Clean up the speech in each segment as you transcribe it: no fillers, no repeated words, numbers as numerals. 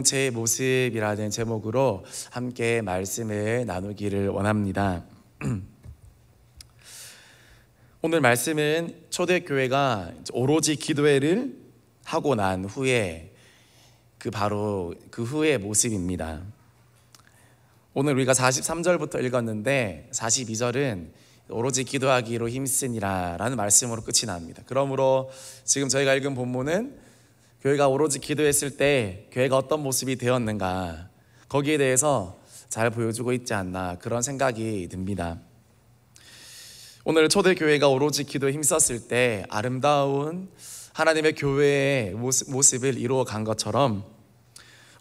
제 모습이라는 제목으로 함께 말씀을 나누기를 원합니다. 오늘 말씀은 초대교회가 오로지 기도회를 하고 난 후에 바로 그 후의 모습입니다. 오늘 우리가 43절부터 읽었는데 42절은 오로지 기도하기로 힘쓰니라 라는 말씀으로 끝이 납니다. 그러므로 지금 저희가 읽은 본문은 교회가 오로지 기도했을 때 교회가 어떤 모습이 되었는가, 거기에 대해서 잘 보여주고 있지 않나, 그런 생각이 듭니다. 오늘 초대교회가 오로지 기도에 힘썼을 때 아름다운 하나님의 교회의 모습을 이루어 간 것처럼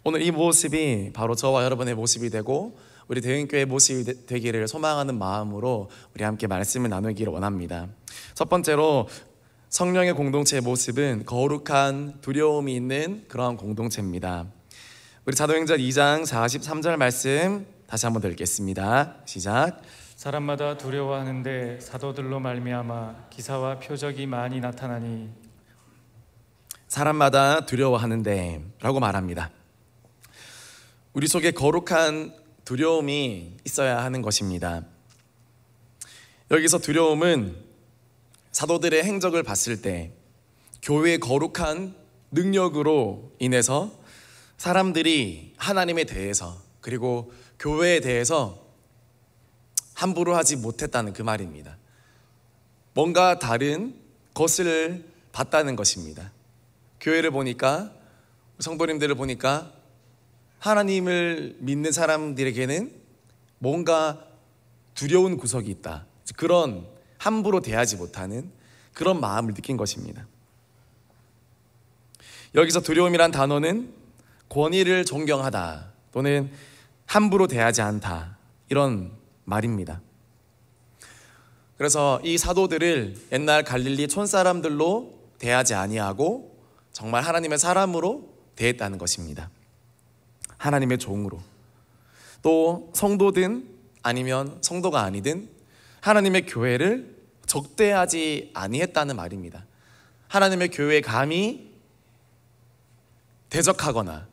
오늘 이 모습이 바로 저와 여러분의 모습이 되고 우리 대흥교회의 모습이 되기를 소망하는 마음으로 우리 함께 말씀을 나누기를 원합니다. 첫 번째로, 성령의 공동체의 모습은 거룩한 두려움이 있는 그런 공동체입니다. 우리 사도행전 2장 43절 말씀 다시 한번 읽겠습니다. 시작. 사람마다 두려워하는데 사도들로 말미암아 기사와 표적이 많이 나타나니. 사람마다 두려워하는데 라고 말합니다. 우리 속에 거룩한 두려움이 있어야 하는 것입니다. 여기서 두려움은 사도들의 행적을 봤을 때 교회의 거룩한 능력으로 인해서 사람들이 하나님에 대해서 그리고 교회에 대해서 함부로 하지 못했다는 그 말입니다. 뭔가 다른 것을 봤다는 것입니다. 교회를 보니까, 성도님들을 보니까 하나님을 믿는 사람들에게는 뭔가 두려운 구석이 있다, 그런 함부로 대하지 못하는 그런 마음을 느낀 것입니다. 여기서 두려움이란 단어는 권위를 존경하다 또는 함부로 대하지 않다, 이런 말입니다. 그래서 이 사도들을 옛날 갈릴리 촌사람들로 대하지 아니하고 정말 하나님의 사람으로 대했다는 것입니다. 하나님의 종으로. 또 성도든 아니면 성도가 아니든 하나님의 교회를 적대하지 아니했다는 말입니다. 하나님의 교회에 감히 대적하거나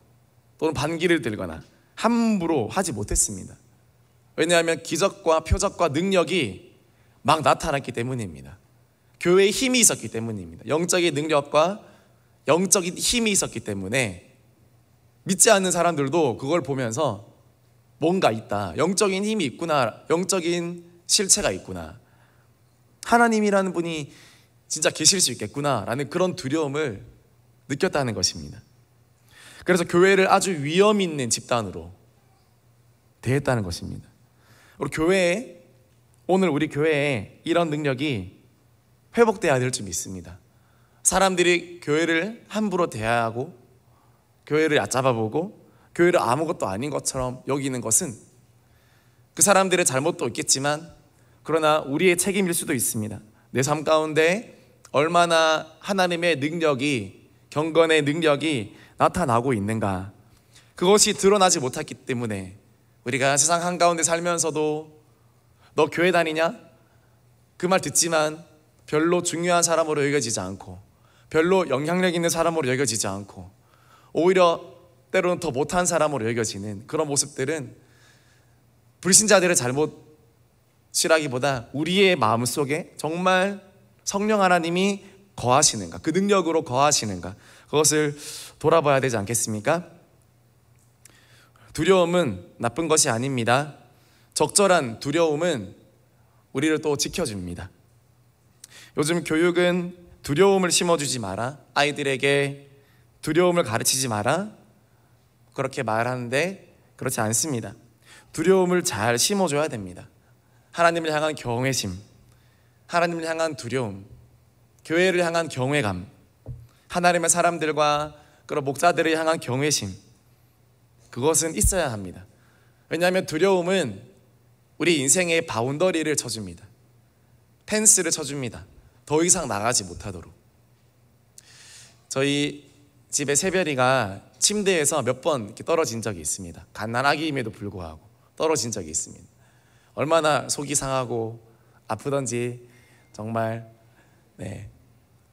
또는 반기를 들거나 함부로 하지 못했습니다. 왜냐하면 기적과 표적과 능력이 막 나타났기 때문입니다. 교회에 힘이 있었기 때문입니다. 영적인 능력과 영적인 힘이 있었기 때문에 믿지 않는 사람들도 그걸 보면서 뭔가 있다, 영적인 힘이 있구나, 영적인 실체가 있구나, 하나님이라는 분이 진짜 계실 수 있겠구나 라는 그런 두려움을 느꼈다는 것입니다. 그래서 교회를 아주 위험 있는 집단으로 대했다는 것입니다. 오늘 우리 교회에 이런 능력이 회복돼야 될 줄 믿습니다. 사람들이 교회를 함부로 대하고 교회를 얕잡아보고 교회를 아무것도 아닌 것처럼 여기는 것은 그 사람들의 잘못도 있겠지만, 그러나 우리의 책임일 수도 있습니다. 내 삶 가운데 얼마나 하나님의 능력이, 경건의 능력이 나타나고 있는가, 그것이 드러나지 못했기 때문에 우리가 세상 한가운데 살면서도 너 교회 다니냐? 그 말 듣지만 별로 중요한 사람으로 여겨지지 않고 별로 영향력 있는 사람으로 여겨지지 않고 오히려 때로는 더 못한 사람으로 여겨지는 그런 모습들은 불신자들의 잘못이라기보다 우리의 마음속에 정말 성령 하나님이 거하시는가, 그 능력으로 거하시는가, 그것을 돌아봐야 되지 않겠습니까? 두려움은 나쁜 것이 아닙니다. 적절한 두려움은 우리를 또 지켜줍니다. 요즘 교육은 두려움을 심어주지 마라, 아이들에게 두려움을 가르치지 마라, 그렇게 말하는데 그렇지 않습니다. 두려움을 잘 심어줘야 됩니다. 하나님을 향한 경외심, 하나님을 향한 두려움, 교회를 향한 경외감, 하나님의 사람들과 그런 목사들을 향한 경외심, 그것은 있어야 합니다. 왜냐하면 두려움은 우리 인생의 바운더리를 쳐줍니다. 펜스를 쳐줍니다. 더 이상 나가지 못하도록. 저희 집에 새별이가 침대에서 몇 번 이렇게 떨어진 적이 있습니다. 갓난아기임에도 불구하고 떨어진 적이 있습니다. 얼마나 속이 상하고 아프던지 정말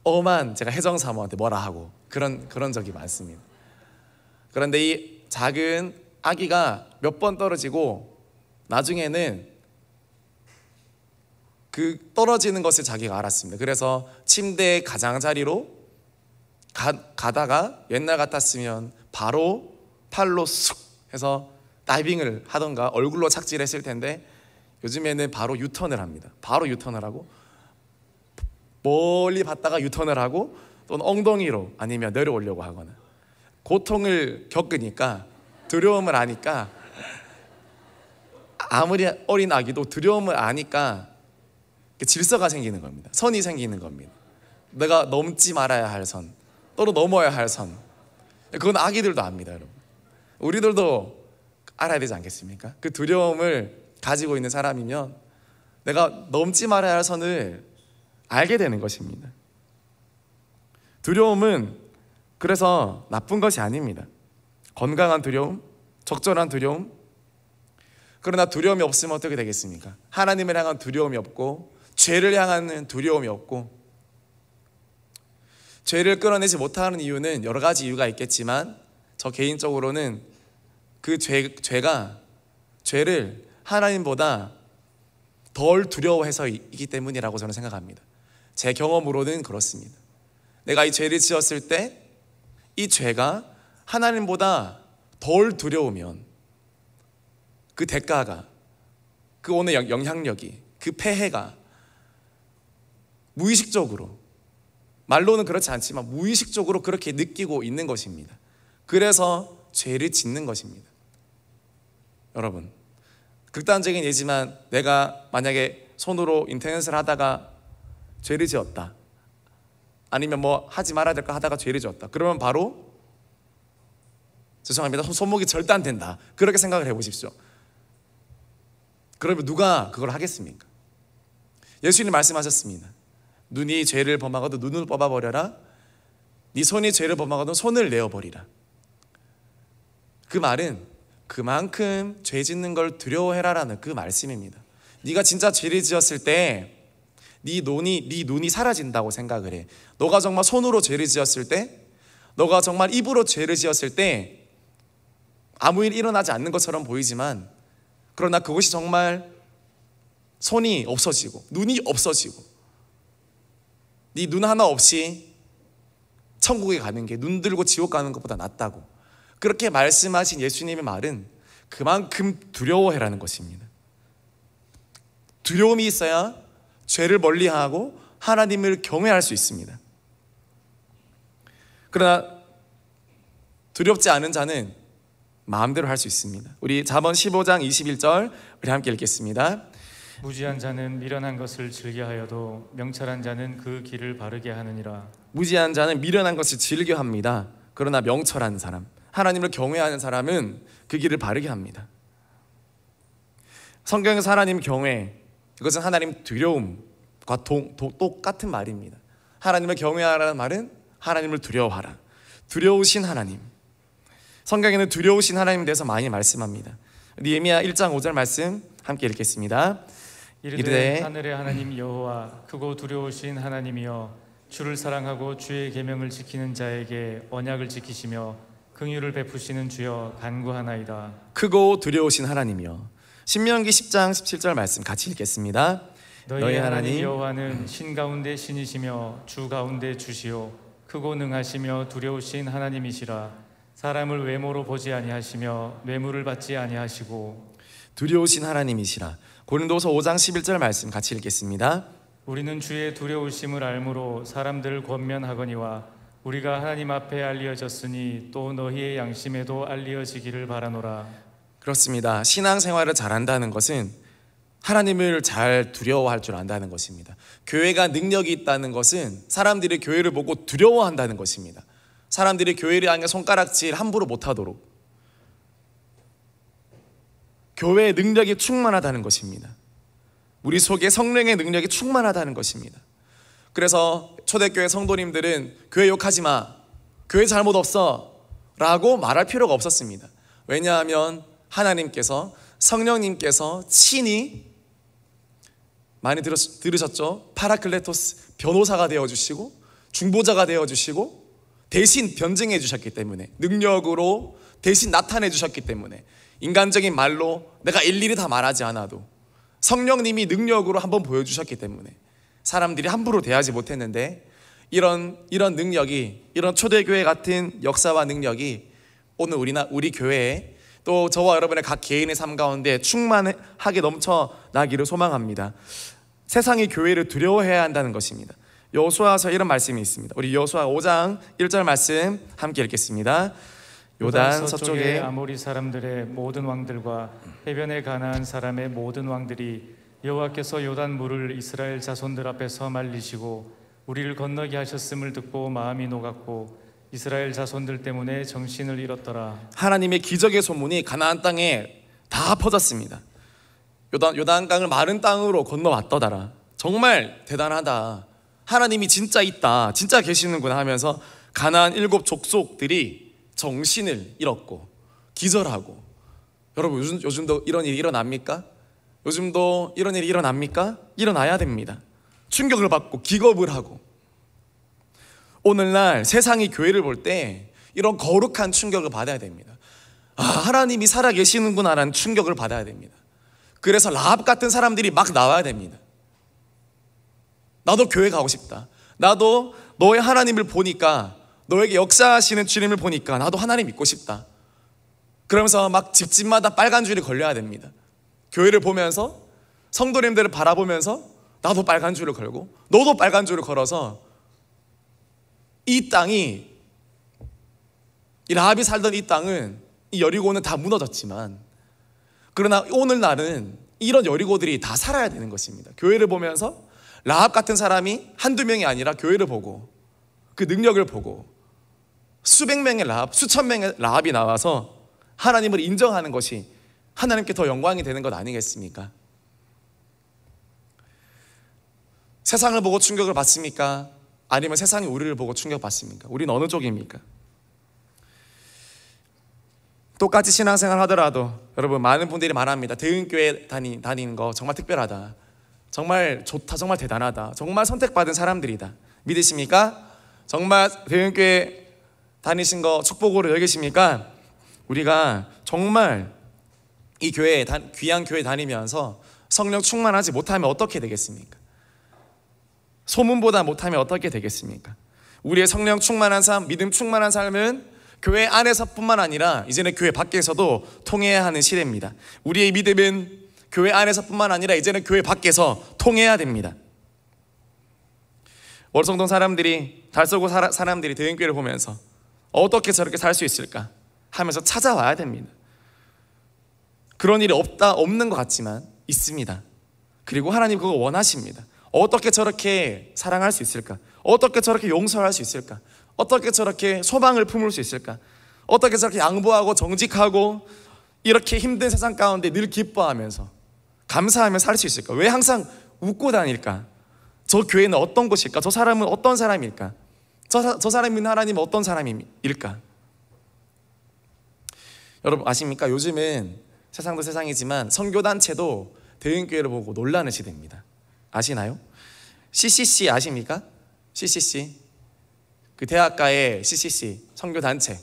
엄한 제가 혜정 사모한테 뭐라 하고 그런 적이 많습니다. 그런데 이 작은 아기가 몇 번 떨어지고 나중에는 그 떨어지는 것을 자기가 알았습니다. 그래서 침대 가장자리로 가다가 옛날 같았으면 바로 팔로 쑥 해서 다이빙을 하던가 얼굴로 착지했을 텐데 요즘에는 바로 유턴을 합니다. 바로 유턴을 하고 멀리 봤다가 유턴을 하고 또는 엉덩이로 아니면 내려오려고 하거나 고통을 겪으니까 두려움을 아니까 아무리 어린 아기도 두려움을 아니까 질서가 생기는 겁니다. 선이 생기는 겁니다. 내가 넘지 말아야 할 선, 또는 넘어야 할 선. 그건 아기들도 압니다, 여러분. 우리들도 알아야 되지 않겠습니까? 그 두려움을 가지고 있는 사람이면 내가 넘지 말아야 할 선을 알게 되는 것입니다. 두려움은 그래서 나쁜 것이 아닙니다. 건강한 두려움, 적절한 두려움. 그러나 두려움이 없으면 어떻게 되겠습니까? 하나님을 향한 두려움이 없고 죄를 향하는 두려움이 없고, 죄를 끌어내지 못하는 이유는 여러 가지 이유가 있겠지만 저 개인적으로는 그 죄를 하나님보다 덜 두려워해서이기 때문이라고 저는 생각합니다. 제 경험으로는 그렇습니다. 내가 이 죄를 지었을 때 이 죄가 하나님보다 덜 두려우면 그 대가가, 그 오늘 영향력이, 그 폐해가 무의식적으로, 말로는 그렇지 않지만 무의식적으로 그렇게 느끼고 있는 것입니다. 그래서 죄를 짓는 것입니다. 여러분, 극단적인 예지만 내가 만약에 손으로 인터넷을 하다가 죄를 지었다, 아니면 뭐 하지 말아야 될 거 하다가 죄를 지었다, 그러면 바로 죄송합니다, 손목이 절대 안 된다, 그렇게 생각을 해보십시오. 그러면 누가 그걸 하겠습니까? 예수님 말씀하셨습니다. 눈이 죄를 범하거든 눈을 뽑아버려라, 네 손이 죄를 범하거든 손을 내어버리라. 그 말은 그만큼 죄 짓는 걸 두려워해라라는 그 말씀입니다. 네가 진짜 죄를 지었을 때 네 눈이 사라진다고 생각을 해. 너가 정말 손으로 죄를 지었을 때, 너가 정말 입으로 죄를 지었을 때 아무 일 일어나지 않는 것처럼 보이지만, 그러나 그것이 정말 손이 없어지고 눈이 없어지고 네 눈 하나 없이 천국에 가는 게 눈 들고 지옥 가는 것보다 낫다고, 그렇게 말씀하신 예수님의 말은 그만큼 두려워해라는 것입니다. 두려움이 있어야 죄를 멀리하고 하나님을 경외할 수 있습니다. 그러나 두렵지 않은 자는 마음대로 할 수 있습니다. 우리 잠언 15장 21절 우리 함께 읽겠습니다. 무지한 자는 미련한 것을 즐겨하여도 명철한 자는 그 길을 바르게 하느니라. 무지한 자는 미련한 것을 즐겨합니다. 그러나 명철한 사람, 하나님을 경외하는 사람은 그 길을 바르게 합니다. 성경에서 하나님 경외, 이것은 하나님 두려움과 똑같은 말입니다. 하나님을 경외하라는 말은 하나님을 두려워하라, 두려우신 하나님. 성경에는 두려우신 하나님에 대해서 많이 말씀합니다. 느헤미야 1장 5절 말씀 함께 읽겠습니다. 이르되 하늘의 하나님 여호와, 크고 두려우신 하나님이여, 주를 사랑하고 주의 계명을 지키는 자에게 언약을 지키시며 긍휼을 베푸시는 주여 간구하나이다. 크고 두려우신 하나님이여. 신명기 10장 17절 말씀 같이 읽겠습니다. 너희 하나님 여호와는 신 가운데 신이시며 주 가운데 주시오, 크고 능하시며 두려우신 하나님이시라. 사람을 외모로 보지 아니하시며 뇌물을 받지 아니하시고. 두려우신 하나님이시라. 고린도서 5장 11절 말씀 같이 읽겠습니다. 우리는 주의 두려우심을 알므로 사람들을 권면하거니와 우리가 하나님 앞에 알려졌으니 또 너희의 양심에도 알려지기를 바라노라. 그렇습니다. 신앙생활을 잘한다는 것은 하나님을 잘 두려워할 줄 안다는 것입니다. 교회가 능력이 있다는 것은 사람들이 교회를 보고 두려워한다는 것입니다. 사람들이 교회를 향해 손가락질 함부로 못하도록 교회의 능력이 충만하다는 것입니다. 우리 속에 성령의 능력이 충만하다는 것입니다. 그래서 초대교회 성도님들은 교회 욕하지 마, 교회 잘못 없어 라고 말할 필요가 없었습니다. 왜냐하면 하나님께서, 성령님께서 친히, 많이 들으셨죠? 파라클레토스, 변호사가 되어주시고 중보자가 되어주시고 대신 변증해 주셨기 때문에, 능력으로 대신 나타내 주셨기 때문에, 인간적인 말로 내가 일일이 다 말하지 않아도 성령님이 능력으로 한번 보여주셨기 때문에 사람들이 함부로 대하지 못했는데, 이런 능력이, 이런 초대교회 같은 역사와 능력이 오늘 우리 교회에, 또 저와 여러분의 각 개인의 삶 가운데 충만하게 넘쳐나기를 소망합니다. 세상이 교회를 두려워해야 한다는 것입니다. 여호수아서 이런 말씀이 있습니다. 우리 여호수아 5장 1절 말씀 함께 읽겠습니다. 요단 서쪽에 아모리 사람들의 모든 왕들과 해변에 가나안 사람의 모든 왕들이 여호와께서 요단 물을 이스라엘 자손들 앞에서 말리시고 우리를 건너게 하셨음을 듣고 마음이 녹았고 이스라엘 자손들 때문에 정신을 잃었더라. 하나님의 기적의 소문이 가나안 땅에 다 퍼졌습니다. 요단강을 마른 땅으로 건너왔더다라. 정말 대단하다. 하나님이 진짜 있다, 진짜 계시는구나 하면서 가나안 7 족속들이 정신을 잃었고 기절하고. 여러분, 요즘도 이런 일이 일어납니까? 요즘도 이런 일이 일어납니까? 일어나야 됩니다. 충격을 받고 기겁을 하고. 오늘날 세상이 교회를 볼 때 이런 거룩한 충격을 받아야 됩니다. 아, 하나님이 살아계시는구나라는 충격을 받아야 됩니다. 그래서 라합 같은 사람들이 막 나와야 됩니다. 나도 교회 가고 싶다. 나도 너의 하나님을 보니까, 너에게 역사하시는 주님을 보니까 나도 하나님 믿고 싶다. 그러면서 막 집집마다 빨간 줄이 걸려야 됩니다. 교회를 보면서, 성도님들을 바라보면서 나도 빨간 줄을 걸고 너도 빨간 줄을 걸어서 이 땅이, 이 라합이 살던 이 땅은, 이 여리고는 다 무너졌지만, 그러나 오늘날은 이런 여리고들이 다 살아야 되는 것입니다. 교회를 보면서 라합 같은 사람이 한두 명이 아니라 교회를 보고 그 능력을 보고 수백 명의 라합, 수천 명의 라합이 나와서 하나님을 인정하는 것이 하나님께 더 영광이 되는 것 아니겠습니까? 세상을 보고 충격을 받습니까? 아니면 세상이 우리를 보고 충격받습니까? 우리는 어느 쪽입니까? 똑같이 신앙생활 하더라도 여러분, 많은 분들이 말합니다. 대은교회 다니는 거 정말 특별하다, 정말 좋다, 정말 대단하다, 정말 선택받은 사람들이다. 믿으십니까? 정말 대은교회 다니신 거 축복으로 여기십니까? 우리가 정말 이 교회, 귀한 교회 다니면서 성령 충만하지 못하면 어떻게 되겠습니까? 소문보다 못하면 어떻게 되겠습니까? 우리의 성령 충만한 삶, 믿음 충만한 삶은 교회 안에서뿐만 아니라 이제는 교회 밖에서도 통해야 하는 시대입니다. 우리의 믿음은 교회 안에서뿐만 아니라 이제는 교회 밖에서 통해야 됩니다. 월성동 사람들이, 달서구 사람들이 대은교회를 보면서 어떻게 저렇게 살 수 있을까 하면서 찾아와야 됩니다. 그런 일이 없는 것 같지만 있습니다. 그리고 하나님 그거 원하십니다. 어떻게 저렇게 사랑할 수 있을까? 어떻게 저렇게 용서할 수 있을까? 어떻게 저렇게 소망을 품을 수 있을까? 어떻게 저렇게 양보하고 정직하고 이렇게 힘든 세상 가운데 늘 기뻐하면서 감사하며 살 수 있을까? 왜 항상 웃고 다닐까? 저 교회는 어떤 곳일까? 저 사람은 어떤 사람일까? 저 사람이 있는 하나님은 어떤 사람일까? 여러분 아십니까? 요즘은 세상도 세상이지만 선교단체도 대은교회를 보고 놀라는 시대입니다. 아시나요? CCC 아십니까? CCC, 그 대학가의 CCC 선교단체,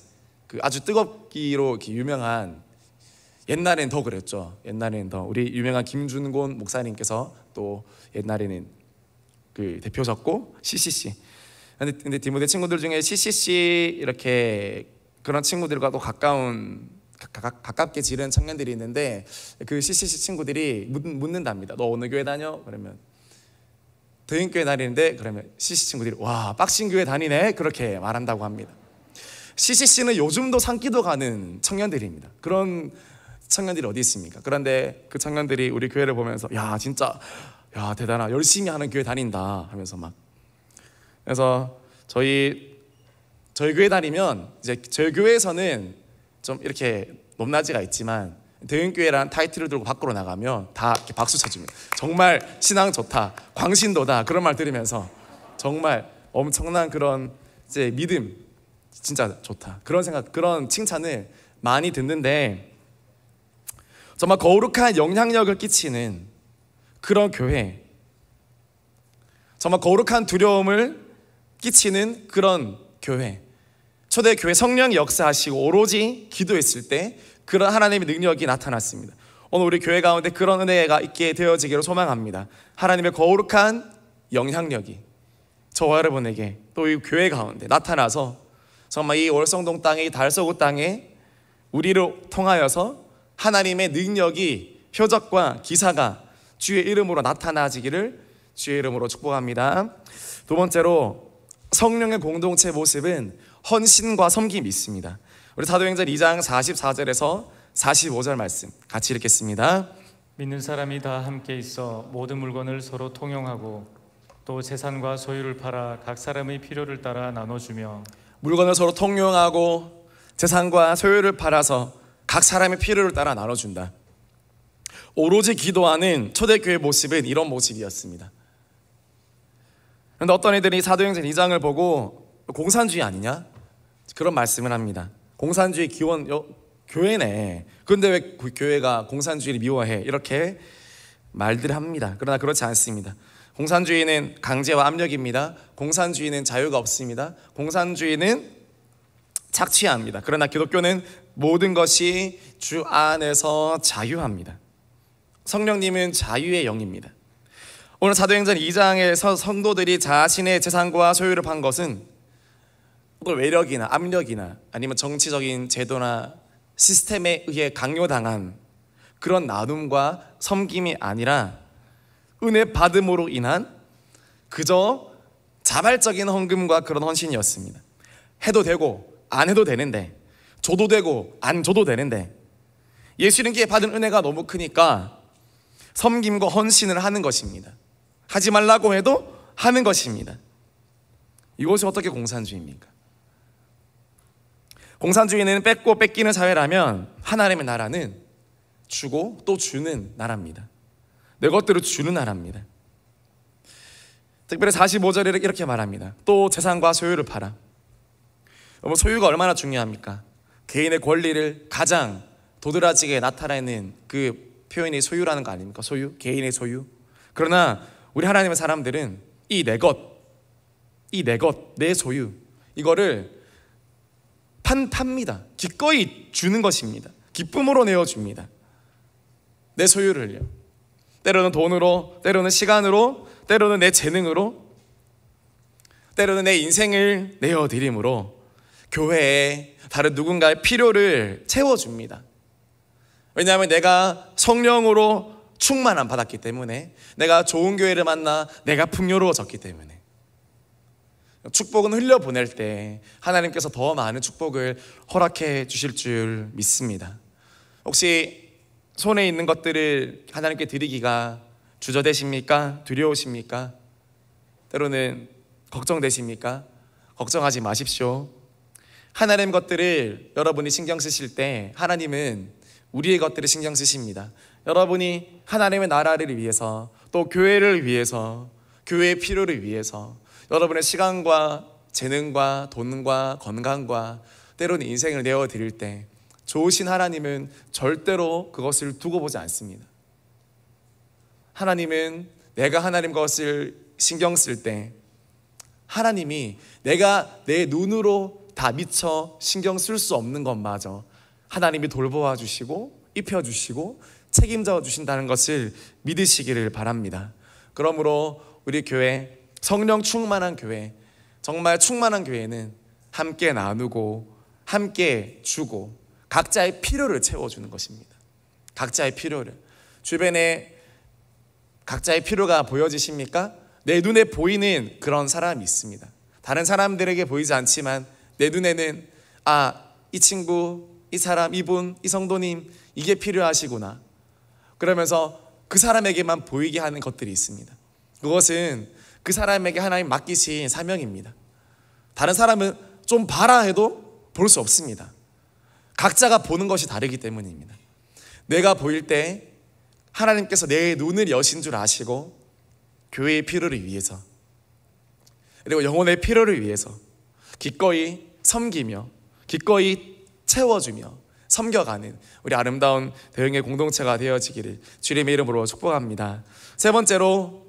그 아주 뜨겁기로 이렇게 유명한, 옛날엔 더 그랬죠. 옛날엔 더 우리 유명한 김준곤 목사님께서 또 옛날에는 그 대표셨고 CCC. 근데 디모데 친구들 중에 CCC 이렇게 그런 친구들과도 가깝게 지른 청년들이 있는데, 그 CCC 친구들이 묻는답니다. 너 어느 교회 다녀? 그러면 대인교회 다니는데, 그러면 CCC 친구들이 와, 빡신교회 다니네? 그렇게 말한다고 합니다. CCC는 요즘도 산기도 가는 청년들입니다. 그런 청년들이 어디 있습니까? 그런데 그 청년들이 우리 교회를 보면서 야, 진짜 야, 대단하다, 열심히 하는 교회 다닌다 하면서 막, 그래서 저희 교회 다니면 이제 저희 교회에서는 좀 이렇게 높낮이가 있지만 대은교회라는 타이틀을 들고 밖으로 나가면 다 이렇게 박수 쳐줍니다. 정말 신앙 좋다, 광신도다, 그런 말 들으면서 정말 엄청난 그런 이제 믿음, 진짜 좋다, 그런 생각, 그런 칭찬을 많이 듣는데, 정말 거룩한 영향력을 끼치는 그런 교회, 정말 거룩한 두려움을 끼치는 그런 교회, 초대교회 성령이 역사하시고 오로지 기도했을 때 그런 하나님의 능력이 나타났습니다. 오늘 우리 교회 가운데 그런 은혜가 있게 되어지기를 소망합니다. 하나님의 거룩한 영향력이 저와 여러분에게 또 이 교회 가운데 나타나서 정말 이 월성동 땅에, 이 달서구 땅에 우리를 통하여서 하나님의 능력이, 표적과 기사가 주의 이름으로 나타나지기를 주의 이름으로 축복합니다. 두 번째로, 성령의 공동체 모습은 헌신과 섬김이 있습니다. 우리 사도행전 2장 44절에서 45절 말씀 같이 읽겠습니다. 믿는 사람이 다 함께 있어 모든 물건을 서로 통용하고 또 재산과 소유를 팔아 각 사람의 필요를 따라 나눠주며, 물건을 서로 통용하고 재산과 소유를 팔아서 각 사람의 필요를 따라 나눠준다. 오로지 기도하는 초대교회 모습은 이런 모습이었습니다. 그런데 어떤 이들이 사도행전 2장을 보고 공산주의 아니냐? 그런 말씀을 합니다. 공산주의 기원 교회네. 그런데 왜 교회가 공산주의를 미워해? 이렇게 말들을 합니다. 그러나 그렇지 않습니다. 공산주의는 강제와 압력입니다. 공산주의는 자유가 없습니다. 공산주의는 착취합니다. 그러나 기독교는 모든 것이 주 안에서 자유합니다. 성령님은 자유의 영입니다. 오늘 사도행전 2장에서 성도들이 자신의 재산과 소유를 판 것은 외력이나 압력이나 아니면 정치적인 제도나 시스템에 의해 강요당한 그런 나눔과 섬김이 아니라 은혜 받음으로 인한 그저 자발적인 헌금과 그런 헌신이었습니다. 해도 되고 안 해도 되는데, 줘도 되고 안 줘도 되는데, 예수님께 받은 은혜가 너무 크니까 섬김과 헌신을 하는 것입니다. 하지 말라고 해도 하는 것입니다. 이것이 어떻게 공산주의입니까? 공산주의는 뺏고 뺏기는 사회라면 하나님의 나라는 주고 또 주는 나라입니다. 내 것대로 주는 나라입니다. 특별히 45절에 이렇게 말합니다. 또 재산과 소유를 팔아. 여러분, 소유가 얼마나 중요합니까? 개인의 권리를 가장 도드라지게 나타내는 그 표현이 소유라는 거 아닙니까? 소유, 개인의 소유. 그러나 우리 하나님의 사람들은 이 내 것, 내 소유, 이거를 팝니다. 기꺼이 주는 것입니다. 기쁨으로 내어줍니다. 내 소유를요. 때로는 돈으로, 때로는 시간으로, 때로는 내 재능으로, 때로는 내 인생을 내어드림으로 교회에 다른 누군가의 필요를 채워줍니다. 왜냐하면 내가 성령으로 충만함 받았기 때문에, 내가 좋은 교회를 만나 내가 풍요로워졌기 때문에. 축복은 흘려보낼 때 하나님께서 더 많은 축복을 허락해 주실 줄 믿습니다. 혹시 손에 있는 것들을 하나님께 드리기가 주저되십니까? 두려우십니까? 때로는 걱정되십니까? 걱정하지 마십시오. 하나님 것들을 여러분이 신경 쓰실 때 하나님은 우리의 것들을 신경 쓰십니다. 여러분이 하나님의 나라를 위해서, 또 교회를 위해서, 교회의 필요를 위해서 여러분의 시간과 재능과 돈과 건강과 때로는 인생을 내어드릴 때 좋으신 하나님은 절대로 그것을 두고 보지 않습니다. 하나님은 내가 하나님 것을 신경 쓸 때 하나님이 내가 내 눈으로 다 미처 신경 쓸 수 없는 것마저 하나님이 돌보아 주시고 입혀주시고 책임져 주신다는 것을 믿으시기를 바랍니다. 그러므로 우리 교회, 성령 충만한 교회, 정말 충만한 교회는 함께 나누고 함께 주고 각자의 필요를 채워주는 것입니다. 각자의 필요를. 주변에 각자의 필요가 보여지십니까? 내 눈에 보이는 그런 사람이 있습니다. 다른 사람들에게 보이지 않지만 내 눈에는 이 친구, 이 사람, 이분, 이 성도님 이게 필요하시구나. 그러면서 그 사람에게만 보이게 하는 것들이 있습니다. 그것은 그 사람에게 하나님 맡기신 사명입니다. 다른 사람은 좀 봐라 해도 볼 수 없습니다. 각자가 보는 것이 다르기 때문입니다. 내가 보일 때 하나님께서 내 눈을 여신 줄 아시고 교회의 필요를 위해서, 그리고 영혼의 필요를 위해서 기꺼이 섬기며 기꺼이 채워주며 섬겨가는 우리 아름다운 대형의 공동체가 되어지기를 주님의 이름으로 축복합니다. 세 번째로,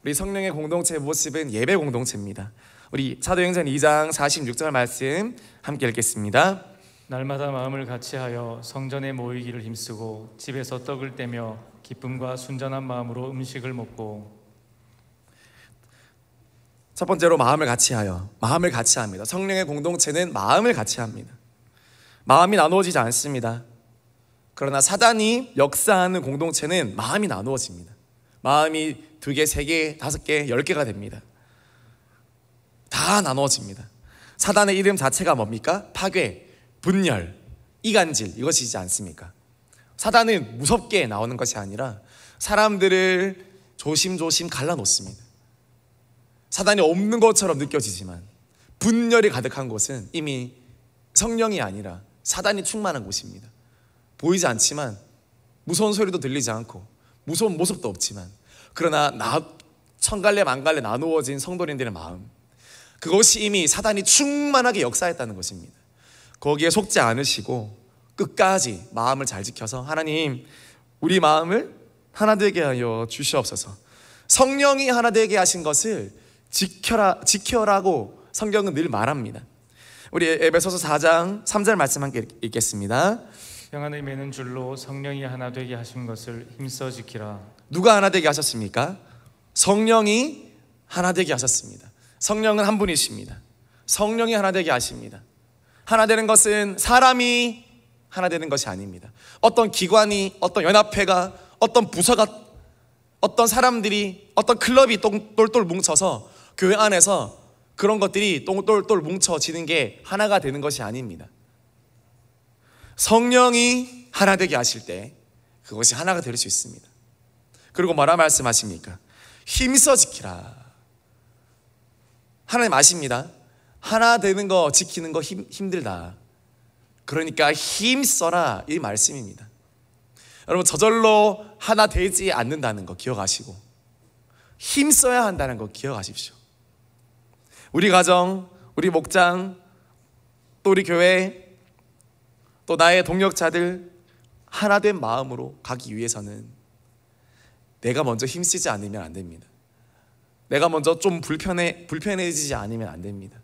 우리 성령의 공동체의 모습은 예배 공동체입니다. 우리 사도행전 2장 46절 말씀 함께 읽겠습니다. 날마다 마음을 같이하여 성전에 모이기를 힘쓰고 집에서 떡을 떼며 기쁨과 순전한 마음으로 음식을 먹고. 첫 번째로 마음을 같이하여, 마음을 같이합니다. 성령의 공동체는 마음을 같이합니다. 마음이 나누어지지 않습니다. 그러나 사단이 역사하는 공동체는 마음이 나누어집니다. 마음이 2개, 3개, 5개, 10개가 됩니다. 다 나누어집니다. 사단의 이름 자체가 뭡니까? 파괴, 분열, 이간질, 이것이지 않습니까? 사단은 무섭게 나오는 것이 아니라 사람들을 조심조심 갈라놓습니다. 사단이 없는 것처럼 느껴지지만 분열이 가득한 곳은 이미 성령이 아니라 사단이 충만한 곳입니다. 보이지 않지만, 무서운 소리도 들리지 않고 무서운 모습도 없지만, 그러나 천갈래 만갈래 나누어진 성도님들의 마음, 그것이 이미 사단이 충만하게 역사했다는 것입니다. 거기에 속지 않으시고 끝까지 마음을 잘 지켜서 하나님, 우리 마음을 하나 되게 하여 주시옵소서. 성령이 하나 되게 하신 것을 지켜라고 성경은 늘 말합니다. 우리 에베소서 4장 3절 말씀 함께 읽겠습니다. 평안을 매는 줄로 성령이 하나 되게 하신 것을 힘써 지키라. 누가 하나 되게 하셨습니까? 성령이 하나 되게 하셨습니다. 성령은 한 분이십니다. 성령이 하나 되게 하십니다. 하나 되는 것은 사람이 하나 되는 것이 아닙니다. 어떤 기관이, 어떤 연합회가, 어떤 부서가, 어떤 사람들이, 어떤 클럽이 똘똘 뭉쳐서 교회 안에서 그런 것들이 똘똘 뭉쳐지는 게 하나가 되는 것이 아닙니다. 성령이 하나 되게 하실 때 그것이 하나가 될 수 있습니다. 그리고 뭐라 말씀하십니까? 힘써 지키라. 하나님 아십니다. 하나 되는 거, 지키는 거 힘들다. 그러니까 힘써라, 이 말씀입니다. 여러분, 저절로 하나 되지 않는다는 거 기억하시고 힘써야 한다는 거 기억하십시오. 우리 가정, 우리 목장, 또 우리 교회, 또 나의 동역자들 하나된 마음으로 가기 위해서는 내가 먼저 힘쓰지 않으면 안 됩니다. 내가 먼저 좀 불편해지지 않으면 안 됩니다.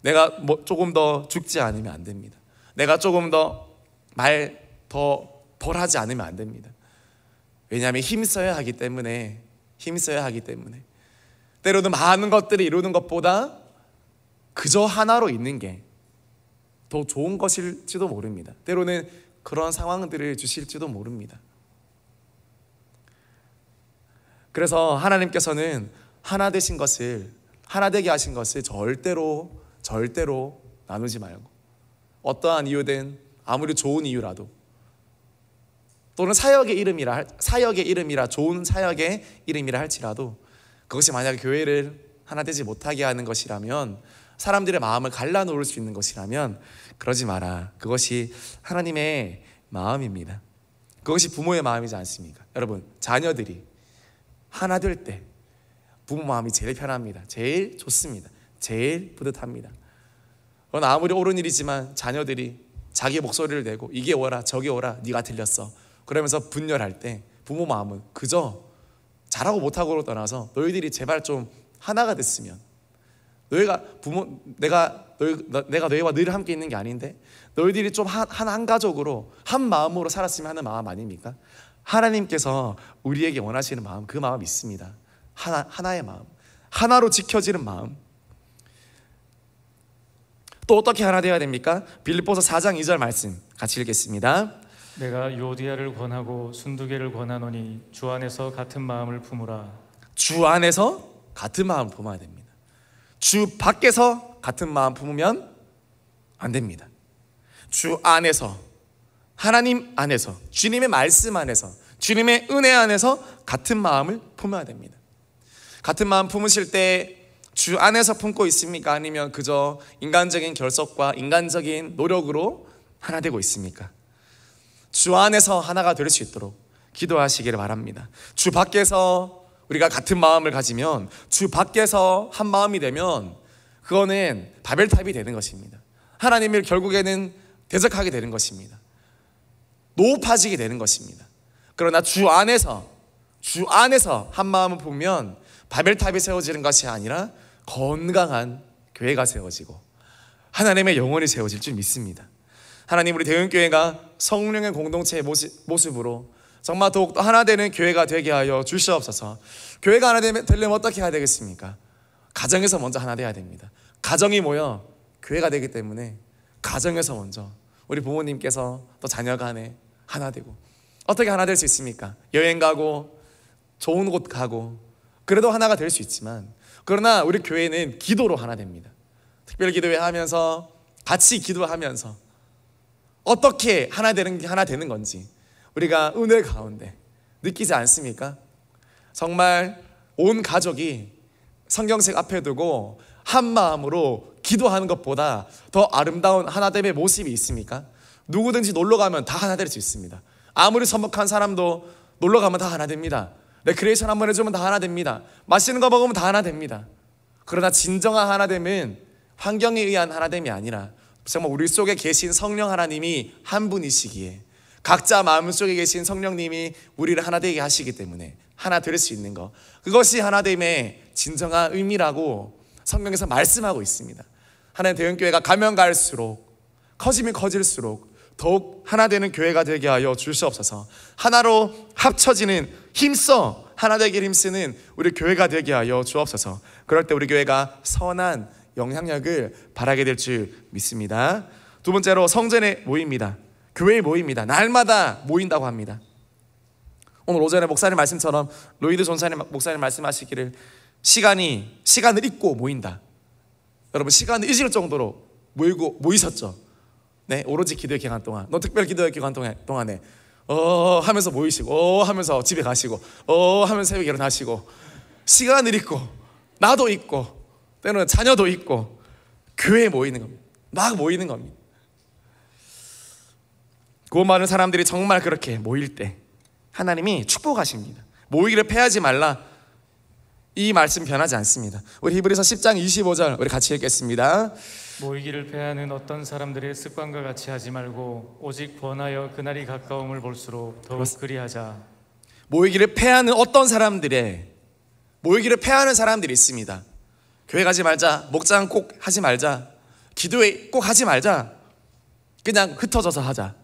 내가 조금 더 죽지 않으면 안 됩니다. 내가 조금 더 덜 하지 않으면 안 됩니다. 왜냐하면 힘써야 하기 때문에 때로는 많은 것들을 이루는 것보다 그저 하나로 있는 게 더 좋은 것일지도 모릅니다. 때로는 그런 상황들을 주실지도 모릅니다. 그래서 하나님께서는 하나 되신 것을, 하나 되게 하신 것을 절대로 나누지 말고, 어떠한 이유든 아무리 좋은 이유라도, 또는 사역의 이름이라 좋은 사역의 이름이라 할지라도 그것이 만약에 교회를 하나 되지 못하게 하는 것이라면, 사람들의 마음을 갈라놓을 수 있는 것이라면 그러지 마라. 그것이 하나님의 마음입니다. 그것이 부모의 마음이지 않습니까? 여러분, 자녀들이 하나 될 때 부모 마음이 제일 편합니다. 제일 좋습니다. 제일 뿌듯합니다. 그러나 아무리 옳은 일이지만 자녀들이 자기 목소리를 내고 이게 오라 저게 오라 네가 틀렸어 그러면서 분열할 때 부모 마음은 그저 잘하고 못하고로 떠나서 너희들이 제발 좀 하나가 됐으면, 내가 너희와 늘 함께 있는 게 아닌데 너희들이 좀 한 가족으로 한 마음으로 살았으면 하는 마음 아닙니까? 하나님께서 우리에게 원하시는 마음, 그 마음이 있습니다. 하나의 마음, 하나로 지켜지는 마음. 또 어떻게 하나 되어야 됩니까? 빌립보서 4장 2절 말씀 같이 읽겠습니다. 내가 요디아를 권하고 순두개를 권하노니 주 안에서 같은 마음을 품으라. 주 안에서 같은 마음 품어야 됩니다. 주 밖에서 같은 마음 품으면 안 됩니다. 주 안에서, 하나님 안에서, 주님의 말씀 안에서, 주님의 은혜 안에서 같은 마음을 품어야 됩니다. 같은 마음 품으실 때 주 안에서 품고 있습니까? 아니면 그저 인간적인 결속과 인간적인 노력으로 하나 되고 있습니까? 주 안에서 하나가 될 수 있도록 기도하시기를 바랍니다. 주 밖에서 우리가 같은 마음을 가지면, 주 밖에서 한 마음이 되면 그거는 바벨탑이 되는 것입니다. 하나님을 결국에는 대적하게 되는 것입니다. 높아지게 되는 것입니다. 그러나 주 안에서 한 마음을 보면 바벨탑이 세워지는 것이 아니라 건강한 교회가 세워지고 하나님의 영혼이 세워질 줄 믿습니다. 하나님, 우리 대흥교회가 성령의 공동체의 모습으로 정말 더욱더 하나 되는 교회가 되게 하여 주시옵소서. 교회가 하나 되려면 어떻게 해야 되겠습니까? 가정에서 먼저 하나 돼야 됩니다. 가정이 모여 교회가 되기 때문에 가정에서 먼저 우리 부모님께서 또 자녀 간에 하나 되고, 어떻게 하나 될 수 있습니까? 여행 가고 좋은 곳 가고 그래도 하나가 될 수 있지만, 그러나 우리 교회는 기도로 하나 됩니다. 특별 기도회 하면서 같이 기도하면서 어떻게 하나 되는 건지 우리가 은혜 가운데 느끼지 않습니까? 정말 온 가족이 성경책 앞에 두고 한 마음으로 기도하는 것보다 더 아름다운 하나됨의 모습이 있습니까? 누구든지 놀러 가면 다 하나 될 수 있습니다. 아무리 서먹한 사람도 놀러 가면 다 하나 됩니다. 레크레이션 한번 해주면 다 하나 됩니다. 맛있는 거 먹으면 다 하나 됩니다. 그러나 진정한 하나됨은 환경에 의한 하나됨이 아니라 정말 우리 속에 계신 성령 하나님이 한 분이시기에, 각자 마음속에 계신 성령님이 우리를 하나 되게 하시기 때문에 하나 될 수 있는 것, 그것이 하나됨의 진정한 의미라고 성경에서 말씀하고 있습니다. 하나님, 대흥교회가 가면 갈수록, 커지면 커질수록 더욱 하나 되는 교회가 되게 하여 주시옵소서. 하나로 합쳐지는, 힘써 하나 되길 힘쓰는 우리 교회가 되게 하여 주옵소서. 그럴 때 우리 교회가 선한 영향력을 발하게 될 줄 믿습니다. 두 번째로, 성전에 모입니다. 교회에 모입니다. 날마다 모인다고 합니다. 오늘 오전에 목사님 말씀처럼 로이드 전사님 목사님 말씀하시기를 시간을 잊고 모인다. 여러분, 시간을 잊을 정도로 모이셨죠? 네, 오로지 기도의 기간 동안, 특별 기도의 기간 동안에 하면서 모이시고, 하면서 집에 가시고, 하면서 새벽에 일어나시고, 시간을 잊고, 나도 잊고, 때로는 자녀도 잊고, 교회에 모이는 겁니다. 막 모이는 겁니다. 그 많은 사람들이 정말 그렇게 모일 때 하나님이 축복하십니다. 모이기를 패하지 말라, 이 말씀 변하지 않습니다. 우리 히브리서 10장 25절 우리 같이 읽겠습니다. 모이기를 패하는 어떤 사람들의 습관과 같이 하지 말고 오직 번하여 그날이 가까움을 볼수록 더욱 그리하자. 모이기를 패하는 사람들이 있습니다. 교회 가지 말자, 목장 꼭 하지 말자, 기도회 꼭 하지 말자, 그냥 흩어져서 하자.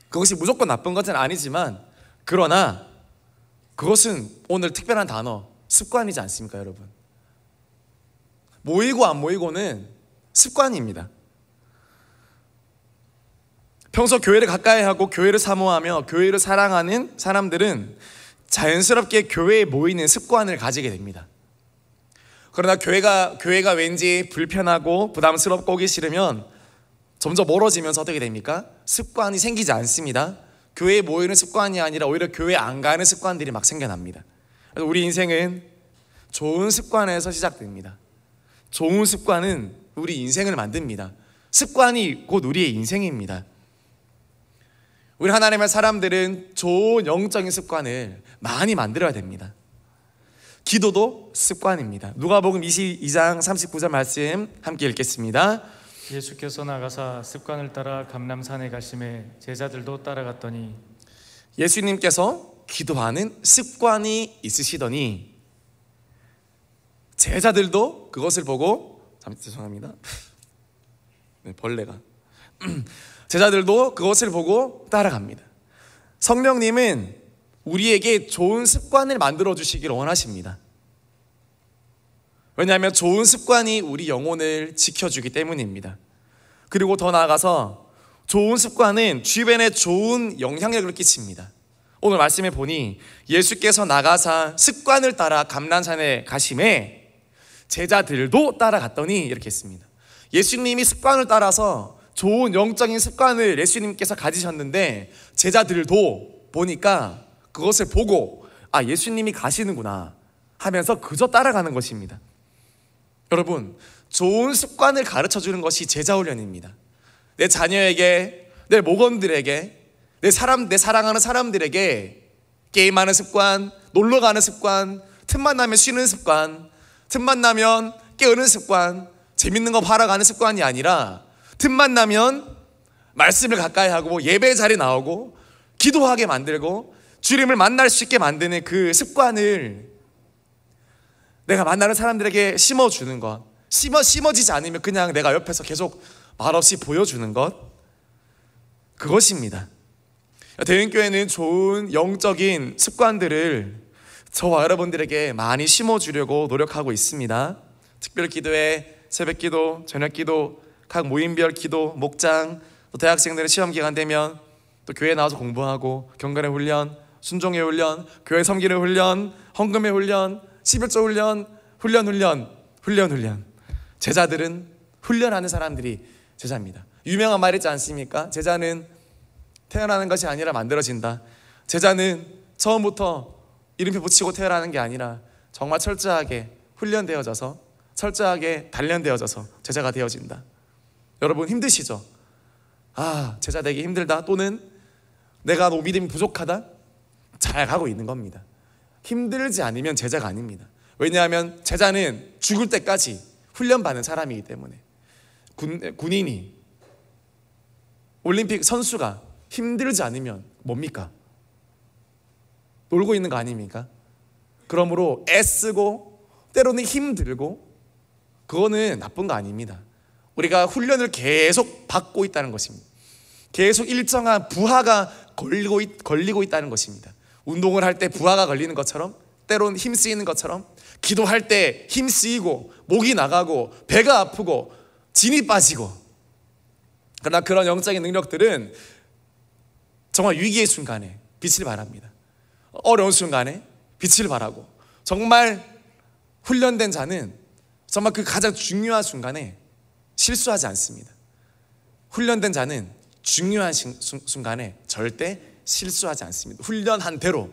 그것이 무조건 나쁜 것은 아니지만, 그러나 그것은 오늘 특별한 단어, 습관이지 않습니까, 여러분? 모이고 안 모이고는 습관입니다. 평소 교회를 가까이 하고 교회를 사모하며 교회를 사랑하는 사람들은 자연스럽게 교회에 모이는 습관을 가지게 됩니다. 그러나 교회가 왠지 불편하고 부담스럽고 오기 싫으면 점점 멀어지면서 어떻게 됩니까? 습관이 생기지 않습니다. 교회에 모이는 습관이 아니라 오히려 교회 안 가는 습관들이 막 생겨납니다. 그래서 우리 인생은 좋은 습관에서 시작됩니다. 좋은 습관은 우리 인생을 만듭니다. 습관이 곧 우리의 인생입니다. 우리 하나님의 사람들은 좋은 영적인 습관을 많이 만들어야 됩니다. 기도도 습관입니다. 누가복음 22장 39절 말씀 함께 읽겠습니다. 예수께서 나가사 습관을 따라 감람산에 가심에 제자들도 따라갔더니, 예수님께서 기도하는 습관이 있으시더니 제자들도 그것을 보고, 죄송합니다. 네, 벌레가 제자들도 그것을 보고 따라갑니다. 성령님은 우리에게 좋은 습관을 만들어 주시기를 원하십니다. 왜냐하면 좋은 습관이 우리 영혼을 지켜주기 때문입니다. 그리고 더 나아가서 좋은 습관은 주변에 좋은 영향력을 끼칩니다. 오늘 말씀해 보니 예수께서 나가사 습관을 따라 감람산에 가심에 제자들도 따라갔더니 이렇게 했습니다. 예수님이 습관을 따라서 좋은 영적인 습관을 예수님께서 가지셨는데 제자들도 보니까 그것을 보고 예수님이 가시는구나 하면서 그저 따라가는 것입니다. 여러분, 좋은 습관을 가르쳐주는 것이 제자훈련입니다. 내 자녀에게, 내 목원들에게, 내 사랑하는 사람들에게 게임하는 습관, 놀러가는 습관, 틈만 나면 쉬는 습관, 틈만 나면 깨우는 습관, 재밌는 거 봐러 가는 습관이 아니라 틈만 나면 말씀을 가까이 하고 예배 자리에 나오고 기도하게 만들고 주님을 만날 수 있게 만드는 그 습관을 내가 만나는 사람들에게 심어주는 것, 심어지지 않으면 그냥 내가 옆에서 계속 말없이 보여주는 것, 그것입니다. 대인교회는 좋은 영적인 습관들을 저와 여러분들에게 많이 심어주려고 노력하고 있습니다. 특별기도회, 새벽기도, 저녁기도, 각 모임별 기도, 목장, 또 대학생들의 시험기간 되면 또 교회 나와서 공부하고, 경건의 훈련, 순종의 훈련, 교회 섬기는 훈련, 헌금의 훈련, 11조 훈련. 제자들은 훈련하는 사람들이 제자입니다. 유명한 말 있지 않습니까? 제자는 태어나는 것이 아니라 만들어진다. 제자는 처음부터 이름표 붙이고 태어나는 게 아니라 정말 철저하게 훈련되어져서, 철저하게 단련되어져서 제자가 되어진다. 여러분 힘드시죠? 제자 되기 힘들다, 또는 내가 너무 믿음이 부족하다, 잘 가고 있는 겁니다. 힘들지 않으면 제자가 아닙니다. 왜냐하면 제자는 죽을 때까지 훈련받는 사람이기 때문에. 군인이, 올림픽 선수가 힘들지 않으면 뭡니까? 놀고 있는 거 아닙니까? 그러므로 애쓰고 때로는 힘들고, 그거는 나쁜 거 아닙니다. 우리가 훈련을 계속 받고 있다는 것입니다. 계속 일정한 부하가 걸리고 있다는 것입니다. 운동을 할 때 부하가 걸리는 것처럼, 때로는 힘 쓰이는 것처럼, 기도할 때 힘 쓰이고 목이 나가고 배가 아프고 진이 빠지고. 그러나 그런 영적인 능력들은 정말 위기의 순간에 빛을 발합니다. 어려운 순간에 빛을 발하고, 정말 훈련된 자는 정말 그 가장 중요한 순간에 실수하지 않습니다. 훈련된 자는 중요한 순간에 절대 실수하지 않습니다. 훈련한 대로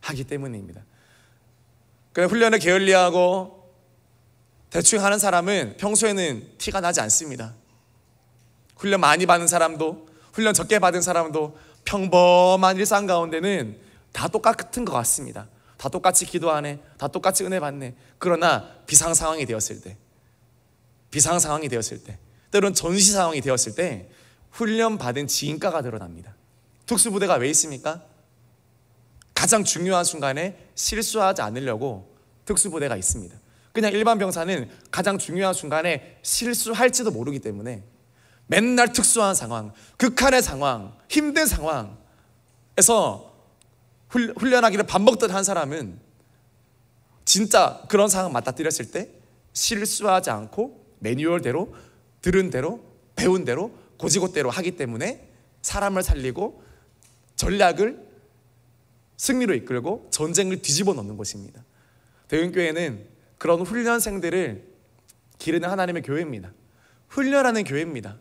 하기 때문입니다. 훈련을 게을리하고 대충 하는 사람은 평소에는 티가 나지 않습니다. 훈련 많이 받은 사람도, 훈련 적게 받은 사람도 평범한 일상 가운데는 다 똑같은 것 같습니다. 다 똑같이 기도하네, 다 똑같이 은혜 받네. 그러나 비상 상황이 되었을 때, 때로는 전시 상황이 되었을 때 훈련 받은 지인가가 드러납니다. 특수부대가 왜 있습니까? 가장 중요한 순간에 실수하지 않으려고 특수부대가 있습니다. 그냥 일반 병사는 가장 중요한 순간에 실수할지도 모르기 때문에 맨날 특수한 상황, 극한의 상황, 힘든 상황에서 훈련하기를 밥 먹듯 한 사람은 진짜 그런 상황 맞닥뜨렸을 때 실수하지 않고 매뉴얼대로, 들은 대로, 배운 대로, 고지고대로 하기 때문에 사람을 살리고 전략을 승리로 이끌고 전쟁을 뒤집어 놓는 것입니다. 대은교회는 그런 훈련생들을 기르는 하나님의 교회입니다. 훈련하는 교회입니다.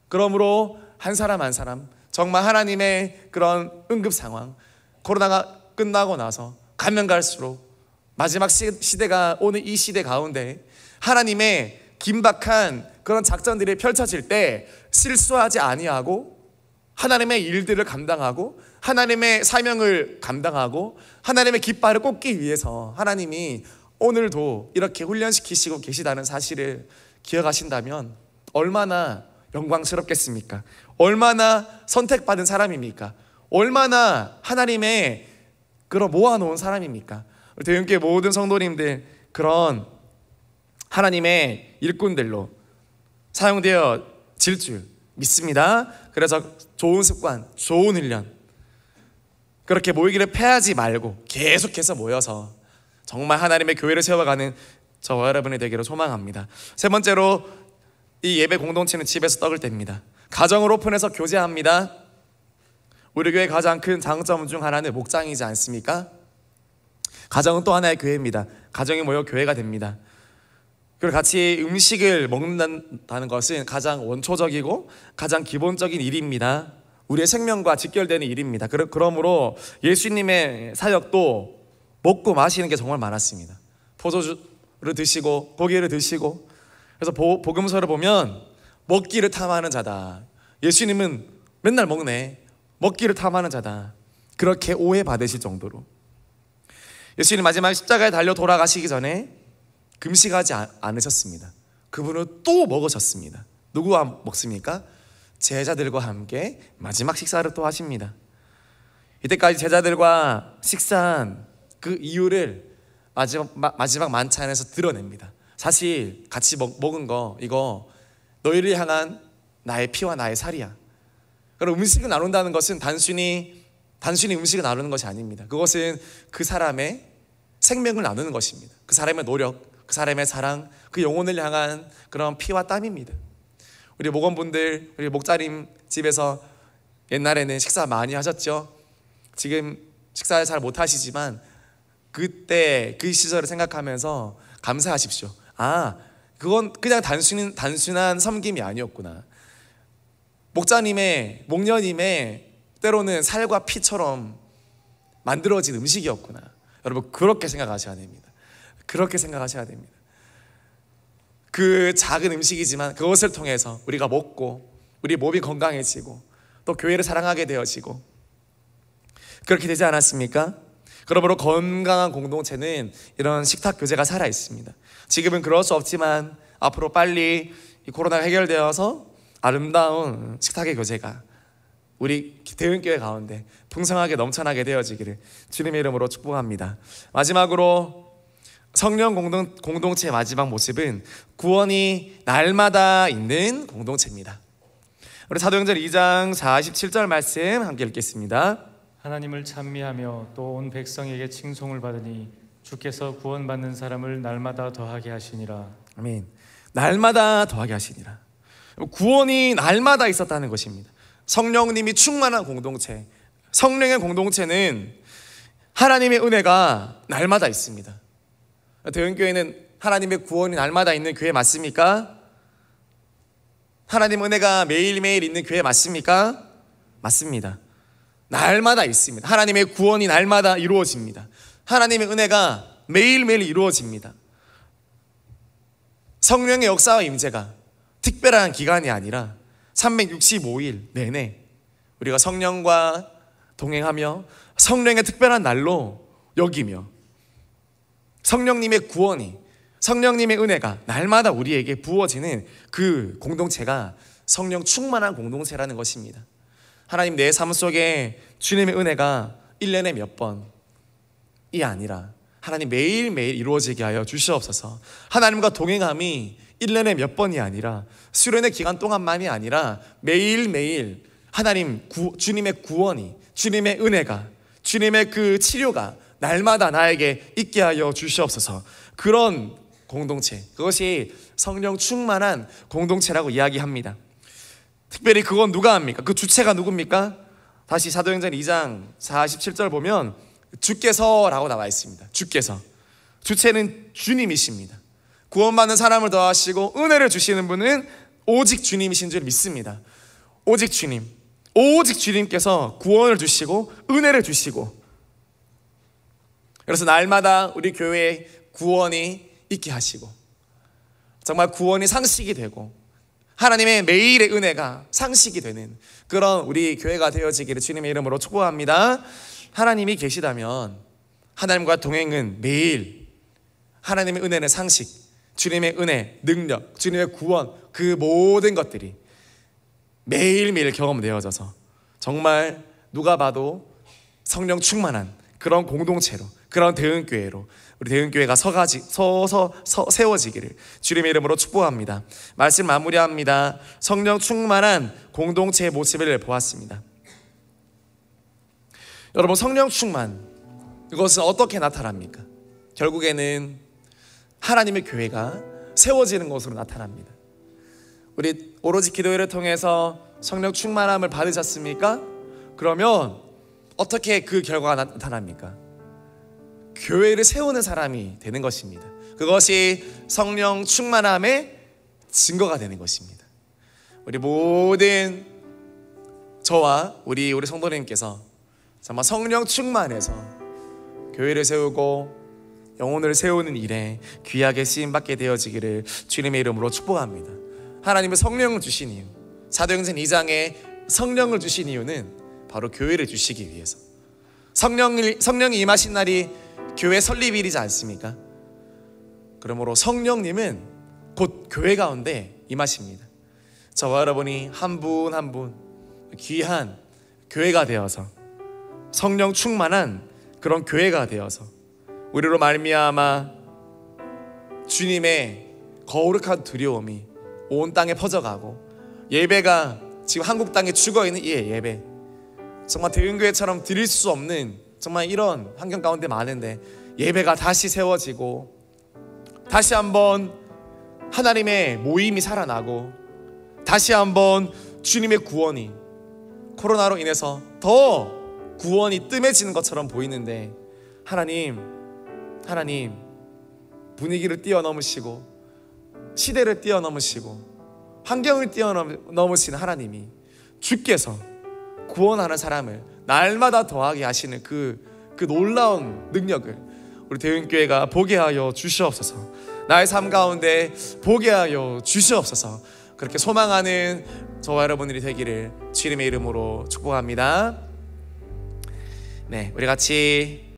그러므로 한 사람 한 사람 정말 하나님의 그런 응급 상황, 코로나가 끝나고 나서 가면 갈수록 마지막 시대가 오는 이 시대 가운데 하나님의 긴박한 그런 작전들이 펼쳐질 때 실수하지 아니하고 하나님의 일들을 감당하고 하나님의 사명을 감당하고 하나님의 깃발을 꽂기 위해서 하나님이 오늘도 이렇게 훈련시키시고 계시다는 사실을 기억하신다면 얼마나 영광스럽겠습니까? 얼마나 선택받은 사람입니까? 얼마나 하나님의 그런 모아놓은 사람입니까? 대형교회 모든 성도님들 그런 하나님의 일꾼들로 사용되어질 줄 믿습니다. 그래서 좋은 습관, 좋은 훈련, 그렇게 모이기를 패하지 말고 계속해서 모여서 정말 하나님의 교회를 세워가는 저와 여러분이 되기를 소망합니다. 세 번째로, 이 예배 공동체는 집에서 떡을 뗍니다. 가정을 오픈해서 교제합니다. 우리 교회의 가장 큰 장점 중 하나는 목장이지 않습니까? 가정은 또 하나의 교회입니다. 가정이 모여 교회가 됩니다. 그리고 같이 음식을 먹는다는 것은 가장 원초적이고 가장 기본적인 일입니다. 우리의 생명과 직결되는 일입니다. 그러므로 예수님의 사역도 먹고 마시는 게 정말 많았습니다. 포도주를 드시고 고기를 드시고, 그래서 복음서를 보면 먹기를 탐하는 자다, 예수님은 맨날 먹네, 먹기를 탐하는 자다, 그렇게 오해받으실 정도로 예수님 마지막 십자가에 달려 돌아가시기 전에 금식하지 않으셨습니다. 그분은 또 먹으셨습니다. 누구와 먹습니까? 제자들과 함께 마지막 식사를 또 하십니다. 이때까지 제자들과 식사한 그 이유를 마지막 만찬에서 드러냅니다. 사실 같이 먹은 거 이거 너희를 향한 나의 피와 나의 살이야. 그럼 음식을 나눈다는 것은 단순히 음식을 나누는 것이 아닙니다. 그것은 그 사람의 생명을 나누는 것입니다. 그 사람의 노력, 그 사람의 사랑, 그 영혼을 향한 그런 피와 땀입니다. 우리 목원분들, 우리 목자님 집에서 옛날에는 식사 많이 하셨죠? 지금 식사를 잘 못하시지만 그때 그 시절을 생각하면서 감사하십시오. 그건 그냥 단순한 섬김이 아니었구나. 목녀님의 때로는 살과 피처럼 만들어진 음식이었구나. 여러분, 그렇게 생각하셔야 됩니다. 그렇게 생각하셔야 됩니다. 그 작은 음식이지만 그것을 통해서 우리가 먹고 우리 몸이 건강해지고 또 교회를 사랑하게 되어지고 그렇게 되지 않았습니까? 그러므로 건강한 공동체는 이런 식탁 교제가 살아 있습니다. 지금은 그럴 수 없지만 앞으로 빨리 이 코로나가 해결되어서 아름다운 식탁의 교제가 우리 대은교회 가운데 풍성하게 넘쳐나게 되어지기를 주님의 이름으로 축복합니다. 마지막으로 성령 공동체의 마지막 모습은 구원이 날마다 있는 공동체입니다. 우리 사도행전 2장 47절 말씀 함께 읽겠습니다. 하나님을 찬미하며 또 온 백성에게 칭송을 받으니 주께서 구원받는 사람을 날마다 더하게 하시니라. 아멘. 날마다 더하게 하시니라. 구원이 날마다 있었다는 것입니다. 성령님이 충만한 공동체, 성령의 공동체는 하나님의 은혜가 날마다 있습니다. 대은교회는 하나님의 구원이 날마다 있는 교회 맞습니까? 하나님의 은혜가 매일매일 있는 교회 맞습니까? 맞습니다. 날마다 있습니다. 하나님의 구원이 날마다 이루어집니다. 하나님의 은혜가 매일매일 이루어집니다. 성령의 역사와 임재가 특별한 기간이 아니라 365일 내내 우리가 성령과 동행하며 성령의 특별한 날로 여기며 성령님의 구원이, 성령님의 은혜가 날마다 우리에게 부어지는 그 공동체가 성령 충만한 공동체라는 것입니다. 하나님, 내 삶 속에 주님의 은혜가 1년에 몇 번이 아니라 하나님 매일매일 이루어지게 하여 주시옵소서. 하나님과 동행함이 1년에 몇 번이 아니라 수련의 기간 동안만이 아니라 매일매일 하나님 주님의 구원이, 주님의 은혜가, 주님의 그 치료가 날마다 나에게 있게 하여 주시옵소서. 그런 공동체, 그것이 성령 충만한 공동체라고 이야기합니다. 특별히 그건 누가 합니까? 그 주체가 누굽니까? 다시 사도행전 2장 47절 보면 주께서라고 나와 있습니다. 주께서. 주체는 주님이십니다. 구원받는 사람을 더하시고 은혜를 주시는 분은 오직 주님이신 줄 믿습니다. 오직 주님, 오직 주님께서 구원을 주시고 은혜를 주시고, 그래서 날마다 우리 교회에 구원이 있게 하시고 정말 구원이 상식이 되고 하나님의 매일의 은혜가 상식이 되는 그런 우리 교회가 되어지기를 주님의 이름으로 축복합니다. 하나님이 계시다면 하나님과 동행은 매일 하나님의 은혜는 상식, 주님의 은혜, 능력, 주님의 구원, 그 모든 것들이 매일매일 경험되어져서 정말 누가 봐도 성령 충만한 그런 공동체로, 그런 대은교회로 우리 대은교회가 세워지기를 주님의 이름으로 축복합니다. 말씀 마무리합니다. 성령 충만한 공동체의 모습을 보았습니다. 여러분, 성령 충만, 이것은 어떻게 나타납니까? 결국에는 하나님의 교회가 세워지는 것으로 나타납니다. 우리 오로지 기도회를 통해서 성령 충만함을 받으셨습니까? 그러면 어떻게 그 결과가 나타납니까? 교회를 세우는 사람이 되는 것입니다. 그것이 성령 충만함의 증거가 되는 것입니다. 우리 모든 저와 우리 성도님께서 정말 성령 충만해서 교회를 세우고 영혼을 세우는 일에 귀하게 쓰임받게 되어지기를 주님의 이름으로 축복합니다. 하나님은 성령을 주신 이유, 사도행전 2장에 성령을 주신 이유는 바로 교회를 주시기 위해서. 성령이 임하신 날이 교회 설립일이지 않습니까? 그러므로 성령님은 곧 교회 가운데 임하십니다. 저와 여러분이 한 분 한 분 귀한 교회가 되어서 성령 충만한 그런 교회가 되어서 우리로 말미암아 주님의 거룩한 두려움이 온 땅에 퍼져가고, 예배가 지금 한국 땅에 죽어있는 이 예배, 정말 대흥교회처럼 드릴 수 없는 정말 이런 환경 가운데 많은데 예배가 다시 세워지고, 다시 한번 하나님의 모임이 살아나고, 다시 한번 주님의 구원이 코로나로 인해서 더 구원이 뜸해지는 것처럼 보이는데, 하나님 분위기를 뛰어넘으시고 시대를 뛰어넘으시고 환경을 뛰어넘으시는 하나님이, 주께서 구원하는 사람을 날마다 더하게 하시는 그 놀라운 능력을 우리 대흥교회가 보게 하여 주시옵소서. 나의 삶 가운데 보게 하여 주시옵소서. 그렇게 소망하는 저와 여러분들이 되기를 주님의 이름으로 축복합니다. 네, 우리 같이